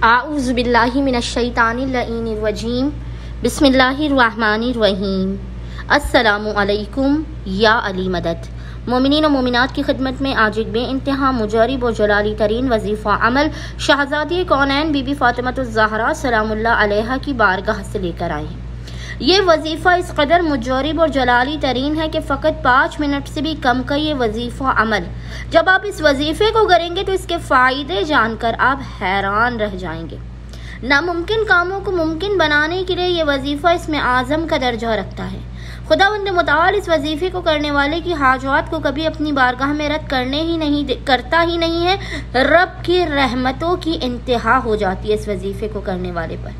आऊज़ु बिल्लाहि मिनश्शैतानिर्रजीम बिस्मिल्लाहिर्रहमानिर्रहीम। अस्सलामु अलैकुम या अली मदद। मोमिनीन और मोमिनात की खिदमत में आज एक बेइंतहा मुजरिब और जलाली तरीन वजीफ़ा अमल शहज़ादी कौनैन बीबी फ़ातिमतुज़ ज़हरा सलामुल्लाह अलैहा की बारगाह से लेकर आए हैं। ये वजीफ़ा इस कदर मुजरिब और जलाली तरीन है कि फ़कत 5 मिनट से भी कम का ये वजीफ़ा अमल, जब आप इस वजीफ़े को करेंगे तो इसके फ़ायदे जानकर आप हैरान रह जाएंगे। नामुमकिन कामों को मुमकिन बनाने के लिए ये वजीफ़ा इसमें आज़म का दर्जा रखता है। खुदावंद मुताल इस वजीफ़े को करने वाले की हाजात को कभी अपनी बारगाह में रद्द करता ही नहीं है। रब की रहमतों की इंतहा हो जाती है इस वजीफ़े को करने वाले पर।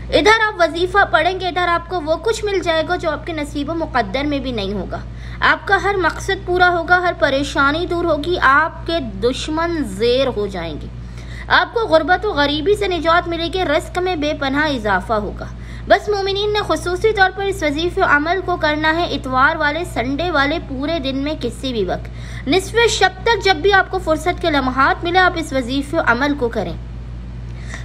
इधर आप वजीफा पढ़ेंगे, इधर आपको वो कुछ मिल जाएगा जो आपके नसीब मुक़द्दर में भी नहीं होगा। आपका हर मकसद पूरा होगा, हर परेशानी दूर होगी, आपके दुश्मन ज़ेर हो जाएंगे, आपको गुर्बत और गरीबी से निजात मिलेगी, रिस्क में बेपनाह इजाफा होगा। बस मोमिनीन ने खुसूसी तौर पर इस वजीफे अमल को करना है इतवार वाले, संडे वाले, पूरे दिन में किसी भी वक्त, निस्फ़े शब तक, जब भी आपको फुर्सत के लम्हात मिले आप इस वजीफे अमल को करें।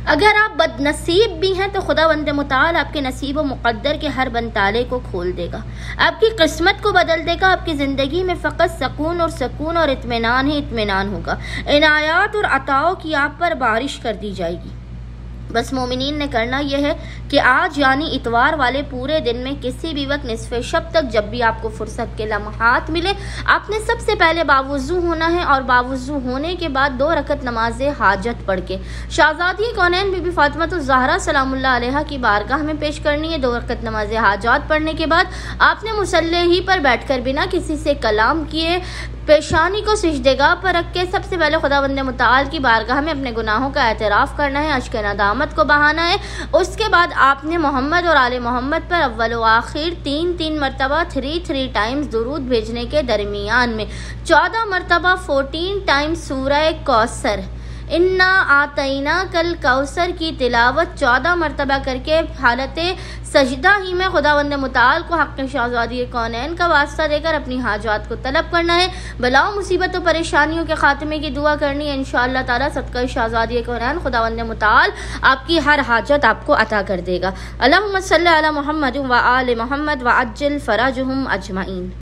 अगर आप बदनसीब भी हैं तो खुदावंद मुताल आपके नसीब व मुक़द्दर के हर बनताले को खोल देगा, आपकी किस्मत को बदल देगा। आपकी ज़िंदगी में फ़कत सुकून और इत्मीनान ही इत्मीनान होगा। इनायात और अताओं की आप पर बारिश कर दी जाएगी। बस मोमिनीन ने करना यह है कि आज यानी इतवार वाले पूरे दिन में किसी भी वक्त निस्फ़े शब तक, जब भी आपको फुर्सत के लम्हात मिले, आपने सबसे पहले बावुज़ू होना है और बावुज़ू होने के बाद 2 रकत नमाज हाजत पढ़ के शहज़ादी कौनैन बीबी फ़ातिमतुज़ ज़हरा सलामुल्लाह अलैहा की बारगाह में पेश करनी है। 2 रकत नमाज हाजत पढ़ने के बाद आपने मुसल्ले ही पर बैठकर बिना किसी से कलाम किए पेशानी को सिजदेगाह पर रख के सबसे पहले खुदावंद मुताल की बारगाह में अपने गुनाहों का एतराफ़ करना है, अश्क नदामत को बहाना है। उसके बाद आपने मोहम्मद और आले मोहम्मद पर अव्वल व आखिर 3 मरतबा 3 टाइम्स दुरूद भेजने के दरमियान में 14 मरतबा 14 टाइम्स सूरह कौसर इन्ना आतईना कल कौसर की तिलावत 14 मरतबा करके हालत सजदा ही में खुदावंद मुताल को हक़ शहज़ादी कौनैन का वास्ता देकर अपनी हाजात को तलब करना है। बलाओं मुसीबत और परेशानियों के खात्मे की दुआ करनी है। इंशाअल्लाह ताला सदका शहज़ादी कौनैन खुदावंद मुताल आपकी हर हाजत आपको अता कर देगा। अल्लाहुम्मा सल्ली अला मुहम्मद व आले मुहम्मद व अज्जिल फरजहुम अजमईन।